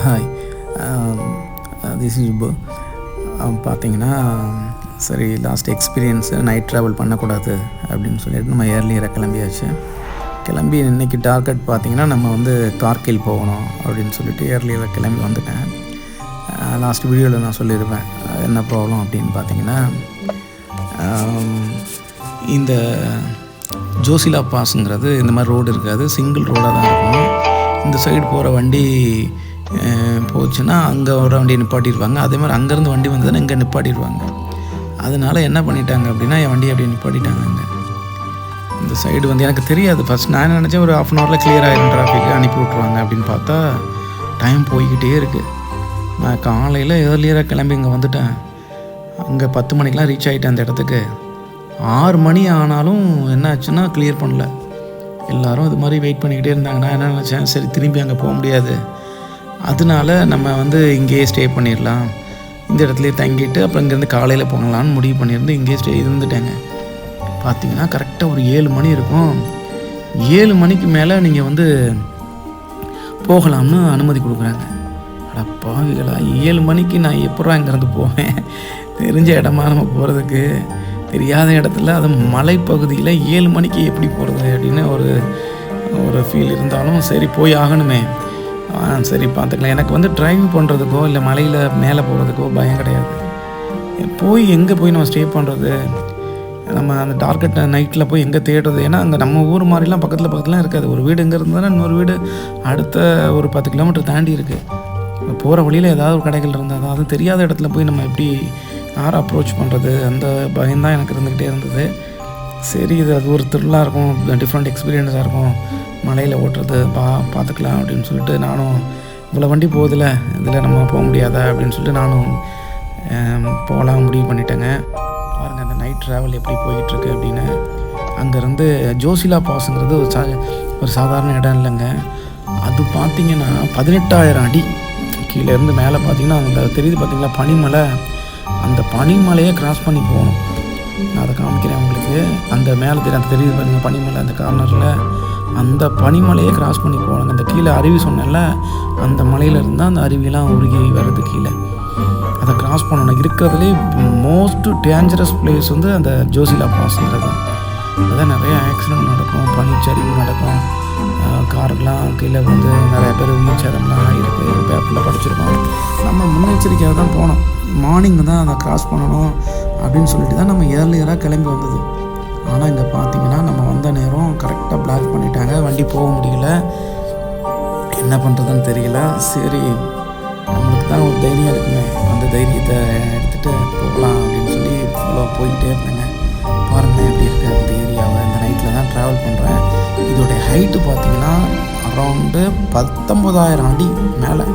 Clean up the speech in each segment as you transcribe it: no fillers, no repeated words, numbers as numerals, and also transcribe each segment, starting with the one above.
Hi, this is இப்போ பார்த்தீங்கன்னா, சரி லாஸ்ட் எக்ஸ்பீரியன்ஸு நைட் ட்ராவல் பண்ணக்கூடாது அப்படின்னு சொல்லிட்டு நம்ம ஏர்லியராக கிளம்பியாச்சு. கிளம்பி இன்றைக்கி டார்கெட் பார்த்திங்கன்னா நம்ம வந்து கார்கில் போகணும் அப்படின்னு சொல்லிட்டு ஏர்லியராக கிளம்பி வந்துட்டேன். லாஸ்ட் வீடியோவில் நான் சொல்லியிருப்பேன் என்ன ப்ராப்ளம் அப்படின்னு பார்த்தீங்கன்னா, இந்த ஜோசிலா பாஸுங்கிறது இந்த மாதிரி ரோடு இருக்காது, சிங்கிள் ரோடாக தான் இருக்கும். இந்த சைடு போகிற வண்டி போச்சுன்னா அங்கே ஒரு வண்டியை நிப்பாட்டிடுவாங்க, அதே மாதிரி அங்கேருந்து வண்டி வந்ததுன்னா இங்கே நிப்பாட்டிடுவாங்க. அதனால் என்ன பண்ணிட்டாங்க அப்படின்னா என் வண்டியை அப்படியே நிப்பாட்டிட்டாங்க. அங்கே இந்த சைடு வந்து எனக்கு தெரியாது ஃபஸ்ட். நான் நினச்சேன் ஒரு ½ ஹவரில் கிளியர் ஆகிடும், டிராஃபிக்கு அனுப்பி விட்ருவாங்க அப்படின்னு பார்த்தா டைம் போய்கிட்டே இருக்குது. நான் காலையில் ஏர்லியராக கிளம்பி இங்கே வந்துட்டேன். அங்கே 10 மணிக்கெலாம் ரீச் ஆகிட்டேன் அந்த இடத்துக்கு. 6 மணி ஆனாலும் என்ன ஆச்சுன்னா கிளியர் பண்ணல. எல்லோரும் இது மாதிரி வெயிட் பண்ணிக்கிட்டே இருந்தாங்க. நான் என்ன நினச்சேன், சரி திரும்பி அங்கே போக முடியாது, அதனால நம்ம வந்து இங்கேயே ஸ்டே பண்ணிடலாம், இந்த இடத்துலையே தங்கிட்டு அப்புறம் இங்கேருந்து காலையில் போகலான்னு முடிவு பண்ணியிருந்து இங்கேயே ஸ்டே இருந்துட்டேங்க. பார்த்தீங்கன்னா கரெக்டாக ஒரு 7 மணி இருக்கும். 7 மணிக்கு மேலே நீங்கள் வந்து போகலாம்னு அனுமதி கொடுக்குறாங்க. அட பாவிகளா, 7 மணிக்கு நான் எப்போ இங்கேருந்து போவேன்? தெரிஞ்ச இடமா நம்ம போகிறதுக்கு, தெரியாத இடத்துல அது மலைப்பகுதியில் 7 மணிக்கு எப்படி போகிறது அப்படின்னு ஒரு ஃபீல் இருந்தாலும் சரி போய் ஆகணுமே, சரி பார்த்துக்கலாம். எனக்கு வந்து டிரைவ் பண்ணுறதுக்கோ இல்லை மலையில் மேலே போகிறதுக்கோ பயம் கிடையாது. போய் எங்கே போய் நம்ம ஸ்டே பண்ணுறது, நம்ம அந்த டார்கெட் நைட்டில் போய் எங்கே தேடுறது? ஏன்னா அங்கே நம்ம ஊர் மாதிரிலாம் பக்கத்தில் இருக்காது. ஒரு வீடு எங்கே இருந்ததுன்னா இன்னொரு வீடு அடுத்த ஒரு 10 கிலோமீட்டர் தாண்டி இருக்குது. போகிற வழியில் ஏதாவது ஒரு கடைகள் இருந்தால் தான், அது தெரியாத இடத்துல போய் நம்ம எப்படி யாரை அப்ரோச் பண்ணுறது, அந்த பயம்தான் எனக்கு இருந்துக்கிட்டே இருந்தது. சரி அது ஒரு த்ரில்லாக இருக்கும், டிஃப்ரெண்ட் எக்ஸ்பீரியன்ஸாக இருக்கும், மலையில் ஓட்டுறது பார்த்துக்கலாம் அப்படின்னு சொல்லிட்டு நானும் இவ்வளோ வண்டி போகுதில்ல, இதில் நம்ம போக முடியாதா அப்படின்னு சொல்லிட்டு நானும் போகலாம் முடிவு பண்ணிட்டேங்க. பாருங்கள் அந்த நைட் ட்ராவல் எப்படி போயிட்டுருக்கு அப்படின்னு. அங்கேருந்து ஜோசிலா பாஸுங்கிறது ஒரு சாதாரண இடம் இல்லைங்க. அது பார்த்திங்கன்னா 18,000 அடி கீழேருந்து மேலே பார்த்திங்கன்னா அந்த தெரியுது பார்த்திங்களா பனிமலை, அந்த பனிமலையை கிராஸ் பண்ணி போகணும். நான் அதை காமிக்கிறேன் உங்களுக்கு. அந்த மேலே அந்த தெரியுது பாருங்கள் பனிமலை, அந்த கார்னரில் அந்த பனிமலையை கிராஸ் பண்ணி போகணுங்க. அந்த கீழே அருவி சொன்னேன்ல, அந்த மலையில் இருந்தால் அந்த அருவியெல்லாம் உருகி வருது கீழே. அதை கிராஸ் பண்ணணும். இருக்கிறதுலே மோஸ்ட் டேஞ்சரஸ் பிளேஸ் வந்து அந்த ஜோசிலா பாஸ்ங்கிறது. அதான் நிறைய ஆக்சிடெண்ட் நடக்கும், பனிச்சரிவு நடக்கும், காருக்கெலாம் கீழே வந்து நிறைய பேர் உயிர் சேதம்லாம் இருக்குது, பேப்பரில் படிச்சிருக்கோம். நம்ம முன்னெச்சரிக்கையாக தான் போனோம். மார்னிங் தான் அதை கிராஸ் பண்ணணும் அப்படின்னு சொல்லிட்டு தான் நம்ம ஏர்லியராக கிளம்பி வந்தது. ஆனால் இங்கே பார்த்தீங்கன்னா நம்ம வந்த நேரம் கரெக்டாக பிளாக் பண்ணிட்டாங்க, வண்டி போக முடியல, என்ன பண்ணுறதுன்னு தெரியல. சரி நம்மளுக்கு தான் ஒரு தைரியம் இருக்குமே, அந்த தைரியத்தை எடுத்துகிட்டு போகலாம் அப்படின்னு சொல்லி போய்கிட்டே இருந்தேங்க. பாருங்கள் எப்படி இருக்குது அந்த ஏரியாவை. இந்த நைட்டில் தான் ட்ராவல் பண்ணுறேன். இதோடைய ஹைட்டு பார்த்திங்கன்னா அரௌண்டு 19,000 அடி மேலே,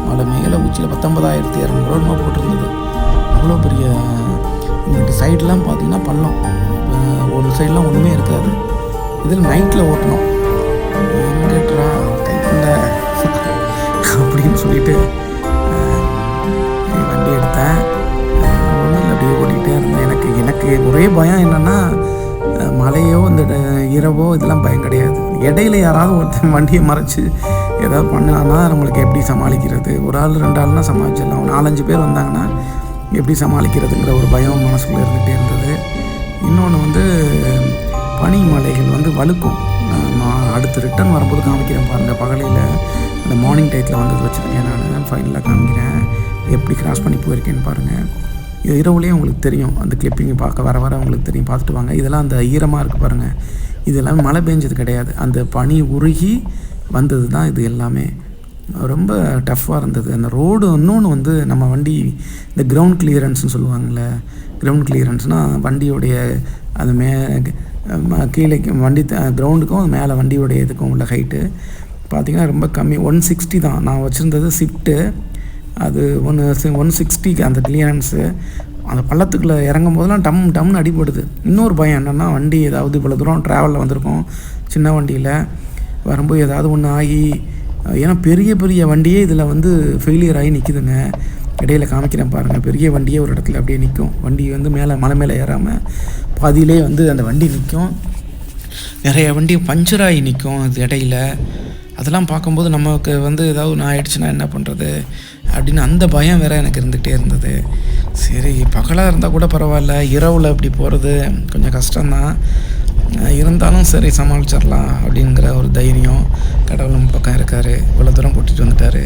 மலை மேலே உச்சியில் 19,200 போட்டிருந்தது. அவ்வளோ பெரிய. இந்த சைட்லாம் பார்த்திங்கன்னா பள்ளம், ஒரு சைடெலாம் ஒன்றுமே இருக்காது. இதில் நைட்டில் ஓட்டணும். எங்கேட்ரா கைக்குள்ள அப்படின்னு சொல்லிட்டு வண்டி எடுத்தேன். ஒன்றும் இல்லை, அப்படியே ஓட்டிகிட்டே இருந்தேன். எனக்கு ஒரே பயம் என்னென்னா, மழையோ இந்த இரவோ இதெல்லாம் பயம் கிடையாது. இடையில யாராவது ஒருத்தர் வண்டியை மறைச்சி ஏதாவது பண்ணான்னா நம்மளுக்கு எப்படி சமாளிக்கிறது? ஒரு ஆள் 2 ஆள்னா சமாளிச்சிடலாம், 4-5 பேர் வந்தாங்கன்னா எப்படி சமாளிக்கிறதுங்கிற ஒரு பயம் மனசுக்குள்ளே இருந்துகிட்டே இருந்தது. இன்னொன்று வந்து பனிமலைகள் வந்து வழுக்கும். நான் அடுத்து ரிட்டர்ன் வரும்போது காமிக்கிறேன் பாருங்கள். பகலையில் அந்த மார்னிங் டயத்தில் வந்து வச்சுருக்கேன், நான் ஃபைனலாக காமிக்கிறேன் எப்படி கிராஸ் பண்ணி போயிருக்கேன்னு பாருங்கள். இது இரவுலேயே உங்களுக்கு தெரியும், அந்த கிளிப்பிங்கை பார்க்க வர உங்களுக்கு தெரியும், பார்த்துட்டு வாங்க. இதெல்லாம் அந்த ஈரமாக இருக்குது பாருங்கள், இது எல்லாமே மழை பெஞ்சது கிடையாது, அந்த பனி உருகி வந்தது தான் இது எல்லாமே. ரொம்ப டஃப்பாக இருந்தது அந்த ரோடு. இன்னொன்று வந்து நம்ம வண்டி இந்த கிரவுண்ட் கிளியரன்ஸ்னு சொல்லுவாங்கள்ல, கிரவுண்ட் கிளியரன்ஸ்னால் வண்டியோடைய அது கீழே வண்டி கிரவுண்டுக்கும் மேலே வண்டியோடைய இதுக்கும் உள்ள ஹைட்டு பார்த்திங்கன்னா ரொம்ப கம்மி, 160 தான். நான் வச்சுருந்தது ஷிஃப்ட்டு, அது 160க்கு அந்த கிளியரன்ஸு. அந்த பள்ளத்துக்குள்ளே இறங்கும் போதெல்லாம் டம்னு அடிபடுது. இன்னொரு பயம் என்னென்னா, வண்டி ஏதாவது இவ்வளோ தூரம் ட்ராவலில் வந்திருக்கோம் சின்ன வண்டியில், வரும்போது ஏதாவது ஒன்று ஆகி, ஏன்னா பெரிய வண்டியே இதில் வந்து ஃபெயிலியர் ஆகி நிற்கிதுங்க. இடையில் காமிக்கிறேன் பாருங்கள், பெரிய வண்டியே ஒரு இடத்துல அப்படியே நிற்கும். வண்டி வந்து மலை மேலே ஏறாமல் பாதியிலே வந்து அந்த வண்டி நிற்கும். நிறைய வண்டி பஞ்சராகி நிற்கும் அது இடையில். அதெல்லாம் பார்க்கும்போது நமக்கு வந்து ஏதாவது ஒன்று ஆயிடுச்சுன்னா என்ன பண்ணுறது அப்படின்னு அந்த பயம் வேறு எனக்கு இருந்துகிட்டே இருந்தது. சரி பகலாக இருந்தால் கூட பரவாயில்ல, இரவில் இப்படி போகிறது கொஞ்சம் கஷ்டம்தான், இருந்தாலும் சரி சமாளிச்சிடலாம் அப்படிங்கிற ஒரு தைரியம். கடவுள் நம்ம பக்கம் இருக்கார், இவ்வளோ தூரம் கூட்டிகிட்டு வந்துட்டார்,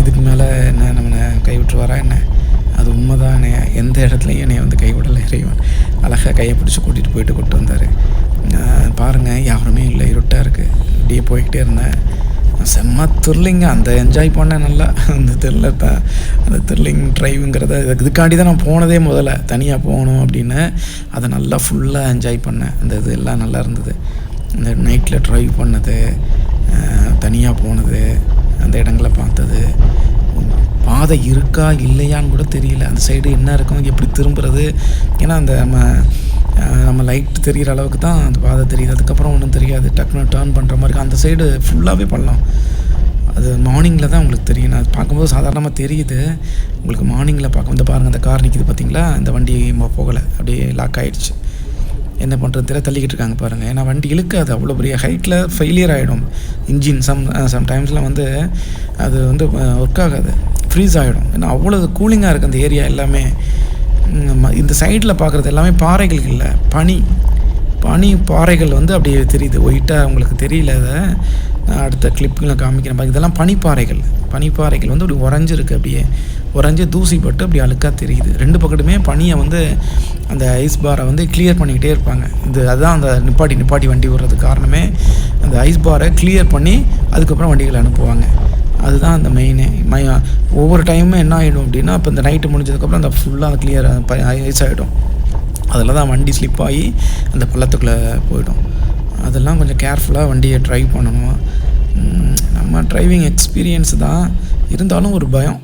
இதுக்கு மேலே என்ன நம்மளை கைவிட்டுருவாரா என்ன? அது உண்மைதான், என்னை எந்த இடத்துலையும் என்னை வந்து கைவிடலை இறைவன். அழகாக கையை பிடிச்சி கூட்டிகிட்டு போயிட்டு கூப்பிட்டு வந்தார். பாருங்கள் யாருமே இல்லை, இருட்டாக இருக்குது. அப்படியே போய்கிட்டே இருந்தேன். செம்ம த்ரில்லிங்க, அந்த என்ஜாய் பண்ணேன் நல்லா. அந்த அந்த த்ரில்லிங் ட்ரைவுங்கிறத இதுக்காண்டி தான் நான் போனதே, முதல்ல தனியாக போகணும் அப்படின்னு. அதை நல்லா ஃபுல்லாக என்ஜாய் பண்ணேன். அந்த இது எல்லாம் நல்லா இருந்தது. இந்த நைட்டில் ட்ரைவ் பண்ணது, தனியாக போனது, அந்த இடங்களை பார்த்தது, பாதை இருக்கா இல்லையான்னு கூட தெரியல, அந்த சைடு என்ன இருக்கும், எப்படி திரும்புறது. ஏன்னா அந்த நம்ம லைட் தெரிகிற அளவுக்கு தான் அந்த பாதை தெரியுது, அதுக்கப்புறம் ஒன்றும் தெரியாது. டக்குன்னு டேர்ன் பண்ணுற மாதிரி அந்த சைடு ஃபுல்லாகவே பண்ணலாம். அது மார்னிங்கில் தான் உங்களுக்கு தெரியும். நான் பார்க்கும்போது சாதாரணமாக தெரியுது, உங்களுக்கு மார்னிங்கில் பார்க்க வந்து பாருங்கள். அந்த கார் நிற்கிது பார்த்தீங்களா, அந்த வண்டி போகலை, அப்படியே லாக் ஆகிடுச்சு. என்ன பண்ணுறது தெரியல, தள்ளிக்கிட்டு இருக்காங்க பாருங்கள். ஏன்னா வண்டி இழுக்காது, அவ்வளோ பெரிய ஹைட்டில் ஃபெயிலியர் ஆகிடும் இன்ஜின். சம்டைம்ஸில் வந்து அது வந்து ஒர்க் ஆகாது, ஃப்ரீஸ் ஆகிடும். ஏன்னா அவ்வளோ கூலிங்காக இருக்குது அந்த ஏரியா எல்லாமே. இந்த சைடில் பார்க்குறது எல்லாமே பாறைகள் இல்லை, பனி பாறைகள் வந்து அப்படியே தெரியுது ஒயிட்டாக. உங்களுக்கு தெரியல, அதை அடுத்த கிளிப்பில் காமிக்கிறேன். இதெல்லாம் பனிப்பாறைகள் வந்து அப்படி உறைஞ்சிருக்கு, அப்படியே உறைஞ்சி தூசி பட்டு அப்படி அழுக்காக தெரியுது. ரெண்டு பக்கத்துமே பனியை வந்து அந்த ஐஸ் பாரை வந்து கிளியர் பண்ணிக்கிட்டே இருப்பாங்க. அதுதான் அந்த நிப்பாட்டி வண்டி விடுறதுக்கு காரணமே. அந்த ஐஸ் பாரை கிளியர் பண்ணி அதுக்கப்புறம் வண்டிகளை அனுப்புவாங்க. அதுதான் அந்த மெயினே. ஒவ்வொரு டைமும் என்ன ஆகிடும் அப்படின்னா, இப்போ இந்த நைட்டு முடிஞ்சதுக்கப்புறம் அந்த ஃபுல்லாக அந்த கிளியர் ஐஸ் ஆகிடும். அதில் தான் வண்டி ஸ்லிப் ஆகி அந்த பள்ளத்துக்குள்ளே போயிடும். அதெல்லாம் கொஞ்சம் கேர்ஃபுல்லாக வண்டியை ட்ரைவ் பண்ணணும். நம்ம டிரைவிங் எக்ஸ்பீரியன்ஸ் தான், இருந்தாலும் ஒரு பயம்.